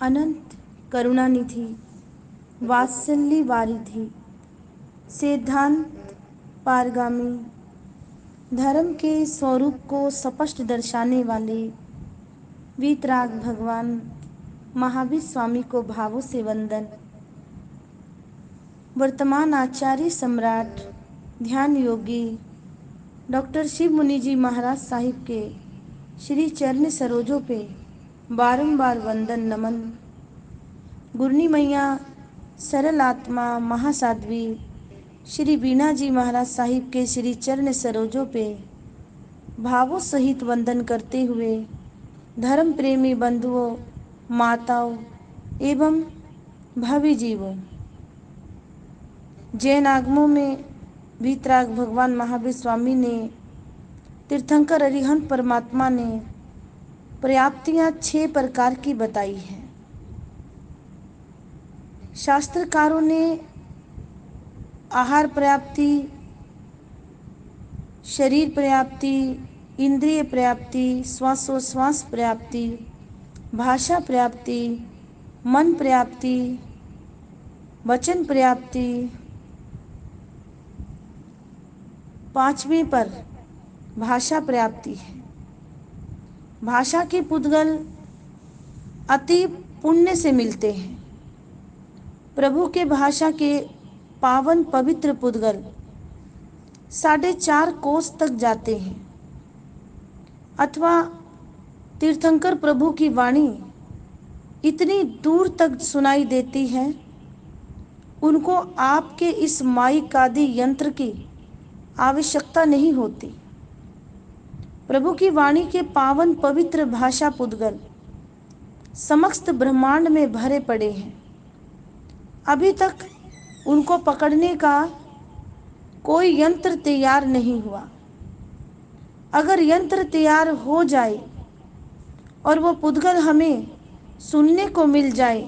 अनंत करुणानिधि, वात्सल्य वारिधि, सिद्धांत पारगामी, धर्म के स्वरूप को स्पष्ट दर्शाने वाले वीतराग भगवान महावीर स्वामी को भावों से वंदन। वर्तमान आचार्य सम्राट ध्यान योगी डॉक्टर शिव मुनि जी महाराज साहिब के श्री चरण सरोजों पे बारंबार वंदन नमन। गुरनी मैया सरल आत्मा महासाध्वी श्री बीना जी महाराज साहिब के श्री चरण सरोजों पे भावों सहित वंदन करते हुए धर्म प्रेमी बंधुओं, माताओं एवं भावी जीवों, जैन आगमों में वीतराग भगवान महावीर स्वामी ने, तीर्थंकर अरिहंत परमात्मा ने पर्याप्तियां 6 प्रकार की बताई हैं। शास्त्रकारों ने आहार पर्याप्ति, शरीर पर्याप्ति, इंद्रिय पर्याप्ति, श्वासोश्वास पर्याप्ति, भाषा पर्याप्ति, मन पर्याप्ति, वचन पर्याप्ति, 5वें पर भाषा पर्याप्ति है। भाषा के पुद्गल अति पुण्य से मिलते हैं। प्रभु के भाषा के पावन पवित्र पुद्गल 4.5 कोस तक जाते हैं, अथवा तीर्थंकर प्रभु की वाणी इतनी दूर तक सुनाई देती है, उनको आपके इस माइक आदि यंत्र की आवश्यकता नहीं होती। प्रभु की वाणी के पावन पवित्र भाषा पुद्गल समस्त ब्रह्मांड में भरे पड़े हैं। अभी तक उनको पकड़ने का कोई यंत्र तैयार नहीं हुआ। अगर यंत्र तैयार हो जाए और वो पुद्गल हमें सुनने को मिल जाए,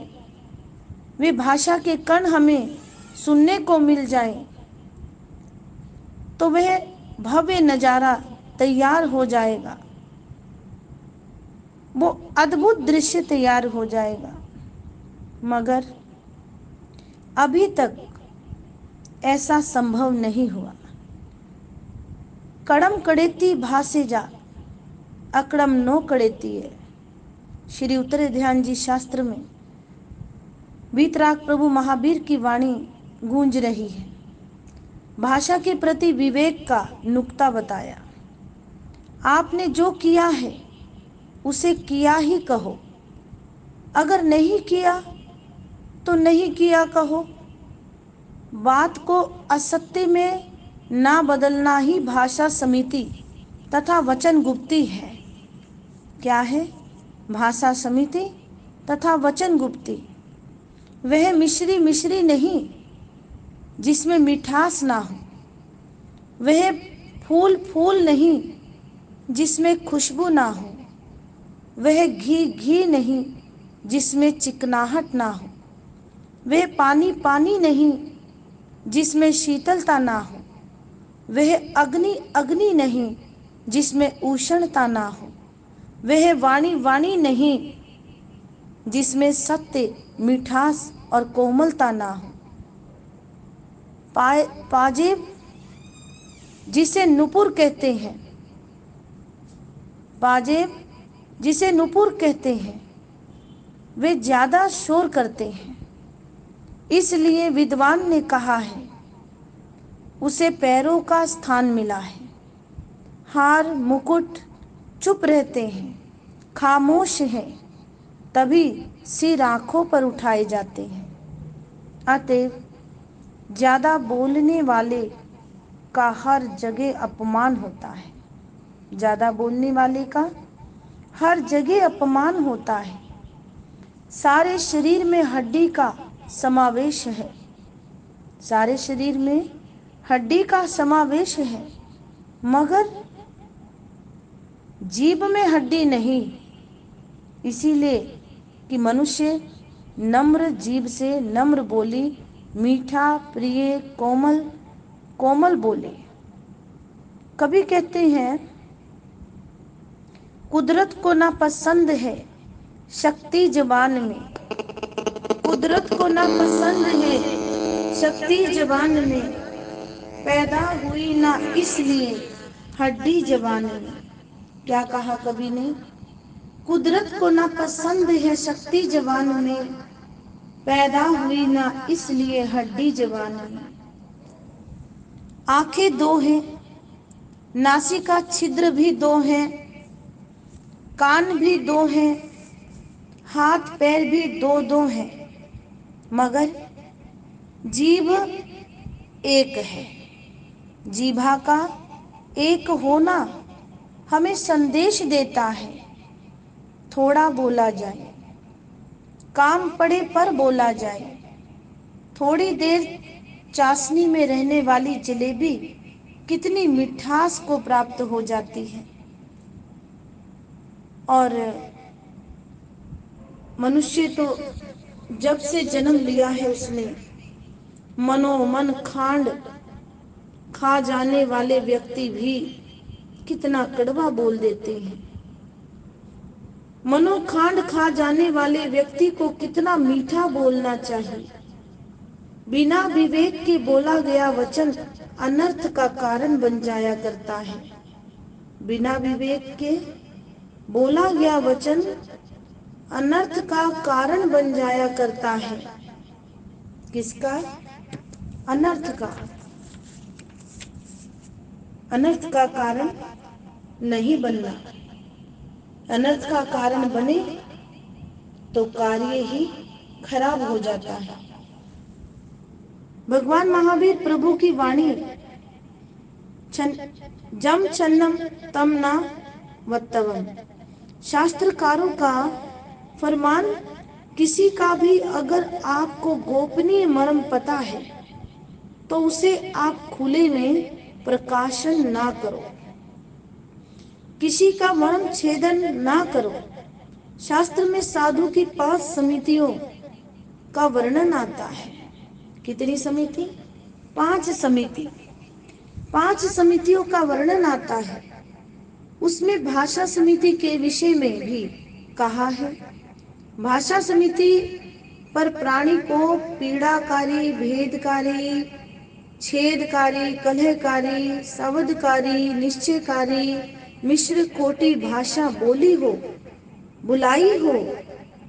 वे भाषा के कण हमें सुनने को मिल जाए, तो वह भव्य नजारा तैयार हो जाएगा, वो अद्भुत दृश्य तैयार हो जाएगा। मगर अभी तक ऐसा संभव नहीं हुआ। कड़म कड़ेती भासे जा, अकड़म नो कड़ेती है। श्री उत्तरे ध्यान जी शास्त्र में वीतराग प्रभु महावीर की वाणी गूंज रही है। भाषा के प्रति विवेक का नुक्ता बताया। आपने जो किया है उसे किया ही कहो, अगर नहीं किया तो नहीं किया कहो। बात को असत्य में ना बदलना ही भाषा समिति तथा वचन गुप्ती है। क्या है भाषा समिति तथा वचन गुप्ती? वह मिश्री मिश्री नहीं जिसमें मिठास ना हो, वह फूल फूल नहीं जिसमें खुशबू ना हो, वह घी घी नहीं जिसमें चिकनाहट ना हो, वह पानी पानी नहीं जिसमें शीतलता ना हो, वह अग्नि अग्नि नहीं जिसमें उष्णता ना हो, वह वाणी वाणी नहीं जिसमें सत्य, मिठास और कोमलता ना हो। पाजेब जिसे नुपुर कहते हैं, पाजेब जिसे नुपुर कहते हैं, वे ज्यादा शोर करते हैं। इसलिए विद्वान ने कहा है उसे पैरों का स्थान मिला है। हार मुकुट चुप रहते हैं, खामोश हैं, तभी सिर आंखों पर उठाए जाते हैं। अतएव ज्यादा बोलने वाले का हर जगह अपमान होता है। ज्यादा बोलने वाले का हर जगह अपमान होता है। सारे शरीर में हड्डी का समावेश है, सारे शरीर में हड्डी का समावेश है, मगर जीभ में हड्डी नहीं। इसीलिए कि मनुष्य नम्र जीभ से नम्र बोली, मीठा प्रिय कोमल कोमल बोले। कभी कहते हैं कुदरत को ना पसंद है शक्ति जबान में, कुदरत को ना पसंद है शक्ति जबान में, पैदा हुई ना इसलिए हड्डी जबान में। क्या कहा कवि ने? कुदरत को ना पसंद है शक्ति जबान में, पैदा हुई ना इसलिए हड्डी जबान में। आंखें दो हैं, नासिका छिद्र भी दो हैं, कान भी दो हैं, हाथ पैर भी दो दो हैं, मगर जीभ एक है। जीभा का एक होना हमें संदेश देता है, थोड़ा बोला जाए, काम पड़े पर बोला जाए। थोड़ी देर चाशनी में रहने वाली जलेबी कितनी मिठास को प्राप्त हो जाती है। और मनुष्य तो जब से जन्म लिया है उसने मनोमन खांड खा जाने वाले व्यक्ति भी कितना कड़वा बोल देते हैं। मनोखांड खा जाने वाले व्यक्ति को कितना मीठा बोलना चाहिए। बिना विवेक के बोला गया वचन अनर्थ का कारण बन जाया करता है। बिना विवेक के बोला गया वचन अनर्थ का कारण बन जाया करता है। किसका? अनर्थ का। अनर्थ का कारण नहीं बनना। अनर्थ का कारण बने तो कार्य ही खराब हो जाता है। भगवान महावीर प्रभु की वाणी जम छन्नम तम ना वत्तवम। शास्त्रकारों का फरमान, किसी का भी अगर आपको गोपनीय मर्म पता है तो उसे आप खुले में प्रकाशन ना करो, किसी का मर्म छेदन ना करो। शास्त्र में साधु की 5 समितियों का वर्णन आता है। कितनी समिति? 5 समिति। 5 समितियों का वर्णन आता है। उसमें भाषा समिति के विषय में भी कहा है। भाषा समिति पर प्राणी को पीड़ाकारी, भेदकारी, छेदकारी, कलहकारी, शब्दकारी, निश्चयकारी, मिश्र कोटि भाषा बोली हो, बुलाई हो,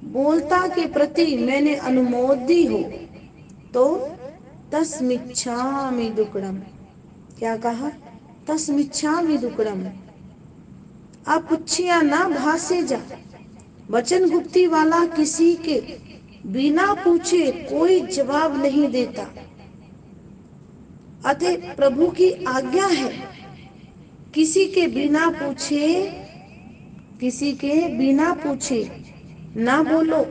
बोलता के प्रति मैंने अनुमोदी हो तो तस्मिच्छामि दुक्कडम। क्या कहा? तस्मिच्छामि दुक्कडम। अपुच्छिया ना भासे जा। वचन गुप्ती वाला किसी के बिना पूछे कोई जवाब नहीं देता। अतः प्रभु की आज्ञा है, किसी के बिना पूछे ना बोलो,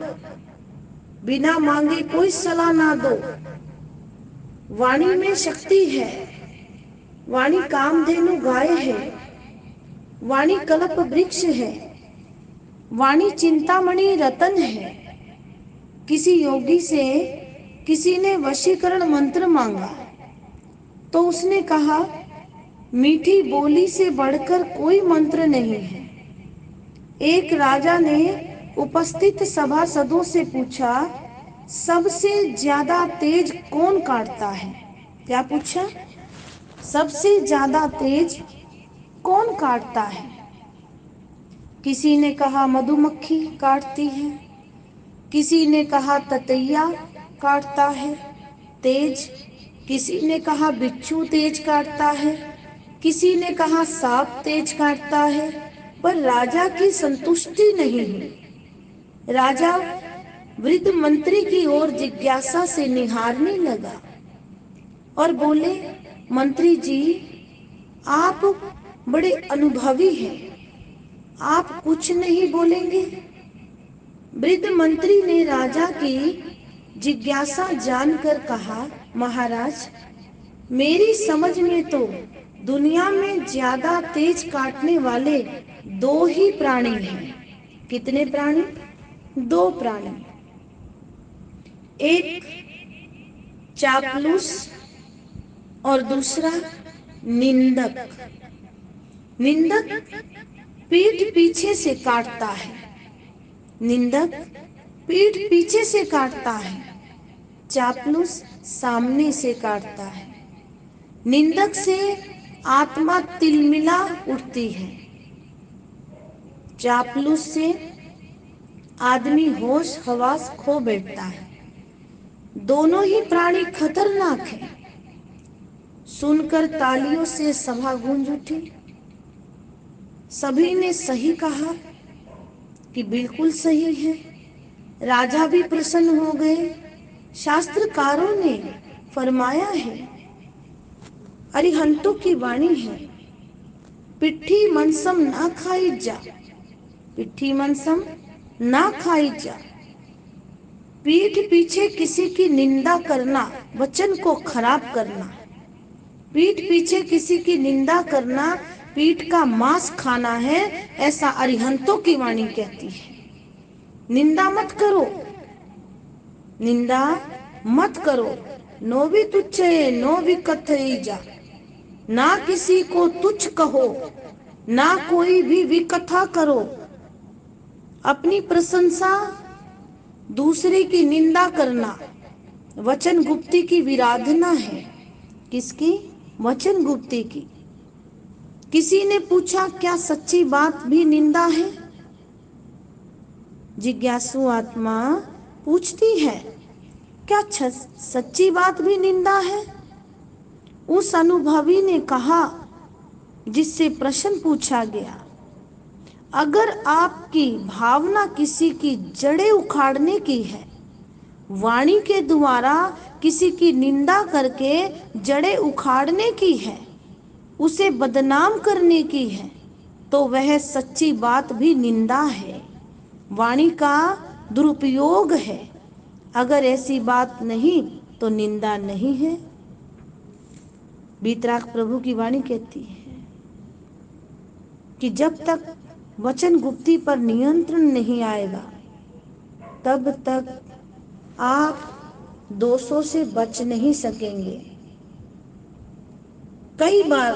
बिना मांगे कोई सलाह ना दो। वाणी में शक्ति है। वाणी कामधेनु गाय है। वाणी कल्प वृक्ष है। वाणी चिंतामणि रतन है। किसी योगी से किसी ने वशीकरण मंत्र मांगा तो उसने कहा, मीठी बोली से बढ़कर कोई मंत्र नहीं है। एक राजा ने उपस्थित सभासदों से पूछा, सबसे ज्यादा तेज कौन काटता है? क्या पूछा? सबसे ज्यादा तेज कौन काटता है? किसी ने कहा मधुमक्खी काटती है, किसी ने कहा ततैया काटता है तेज, किसी ने कहा बिच्छू तेज काटता है, किसी ने कहा सांप तेज काटता है, पर राजा की संतुष्टि नहीं हुई। राजा वृद्ध मंत्री की ओर जिज्ञासा से निहारने लगा और बोले, मंत्री जी, आप बड़े अनुभवी हैं, आप कुछ नहीं बोलेंगे? वृद्ध मंत्री ने राजा की जिज्ञासा जानकर कहा, महाराज, मेरी समझ में तो दुनिया में ज्यादा तेज काटने वाले 2 ही प्राणी हैं। कितने प्राणी? 2 प्राणी। एक चापलूस और दूसरा निंदक। निंदक पीठ पीछे से काटता है निंदक पीठ पीछे से काटता है, चापलूस सामने से काटता है। निंदक से आत्मा तिलमिला उठती है, चापलूस से आदमी होश हवास खो बैठता है। दोनों ही प्राणी खतरनाक हैं। सुनकर तालियों से सभा गूंज उठी। सभी ने सही कहा कि बिल्कुल सही है। राजा भी प्रसन्न हो गए। शास्त्रकारों ने फरमाया है, अरिहंतों की वाणी है, पिट्ठी मनसम ना खाई जा, पिट्ठी मनसम ना खाई जा। पीठ पीछे किसी की निंदा करना वचन को खराब करना। पीठ पीछे किसी की निंदा करना पीठ का मांस खाना है, ऐसा अरिहंतों की वाणी कहती है। निंदा मत करो, निंदा मत करो। नो भी तुच्छे नो भी कथईजा। ना किसी को तुच्छ कहो, ना कोई भी विकथा करो। अपनी प्रशंसा दूसरे की निंदा करना वचन गुप्ती की विराधना है। किसकी? वचन गुप्ती की। किसी ने पूछा, क्या सच्ची बात भी निंदा है? जिज्ञासु आत्मा पूछती है, क्या सच्ची बात भी निंदा है? उस अनुभवी ने कहा जिससे प्रश्न पूछा गया, अगर आपकी भावना किसी की जड़ें उखाड़ने की है, वाणी के द्वारा किसी की निंदा करके जड़ें उखाड़ने की है, उसे बदनाम करने की है, तो वह सच्ची बात भी निंदा है, वाणी का दुरुपयोग है। अगर ऐसी बात नहीं तो निंदा नहीं है। वीतराग प्रभु की वाणी कहती है कि जब तक वचन गुप्ती पर नियंत्रण नहीं आएगा, तब तक आप दोषों से बच नहीं सकेंगे। कई बार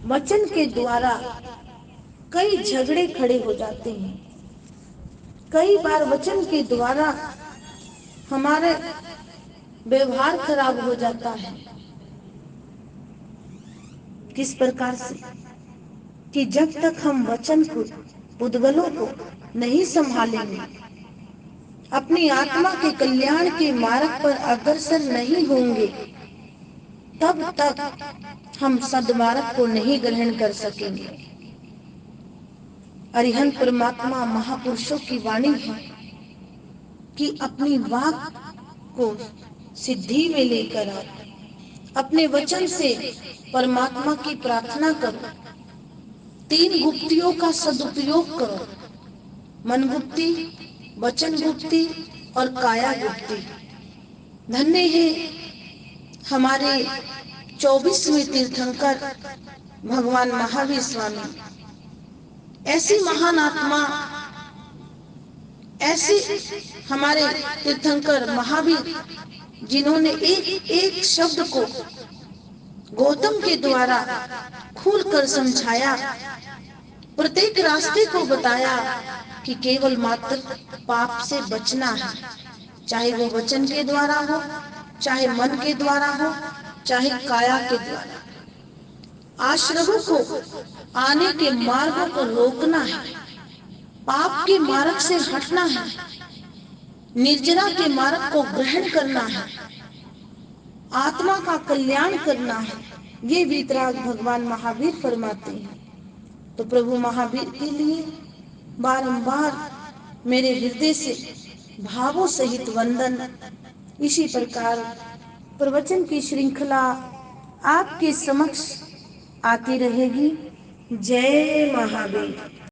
वचन के द्वारा कई झगड़े खड़े हो जाते हैं। कई बार वचन के द्वारा हमारे व्यवहार खराब हो जाता है। किस प्रकार से? कि जब तक हम वचन को, उद्गलों को नहीं संभालेंगे, अपनी आत्मा के कल्याण के मार्ग पर अग्रसर नहीं होंगे, तब तक हम सद्मार्ग को नहीं ग्रहण कर सकेंगे। अरिहंत परमात्मा महापुरुषों की वाणी है कि अपनी वाक को सिद्धि में लेकर आओ, अपने वचन से परमात्मा की प्रार्थना करो। 3 गुप्तियों का सदुपयोग करो, मन गुप्ती, वचन गुप्ती और काया गुप्ती। धन्य है हमारे 24वें तीर्थंकर भगवान महावीर स्वामी। ऐसी महान आत्मा, ऐसे हमारे तीर्थंकर महावीर, जिन्होंने एक एक शब्द को गौतम के द्वारा खुलकर समझाया, प्रत्येक रास्ते को बताया कि केवल मात्र पाप से बचना है, चाहे वो वचन के द्वारा हो, चाहे मन के द्वारा हो, चाहे काया के द्वारा। आश्रमों को आने के मार्गों को रोकना है, पाप के मार्ग से हटना है, निर्जरा के मार्ग को ग्रहण करना है, आत्मा का कल्याण करना है। ये वीतराग भगवान महावीर फरमाते हैं। तो प्रभु महावीर के लिए बारंबार मेरे हृदय से भावों सहित वंदन। इसी प्रकार प्रवचन की श्रृंखला आपके समक्ष आती रहेगी। जय महावीर।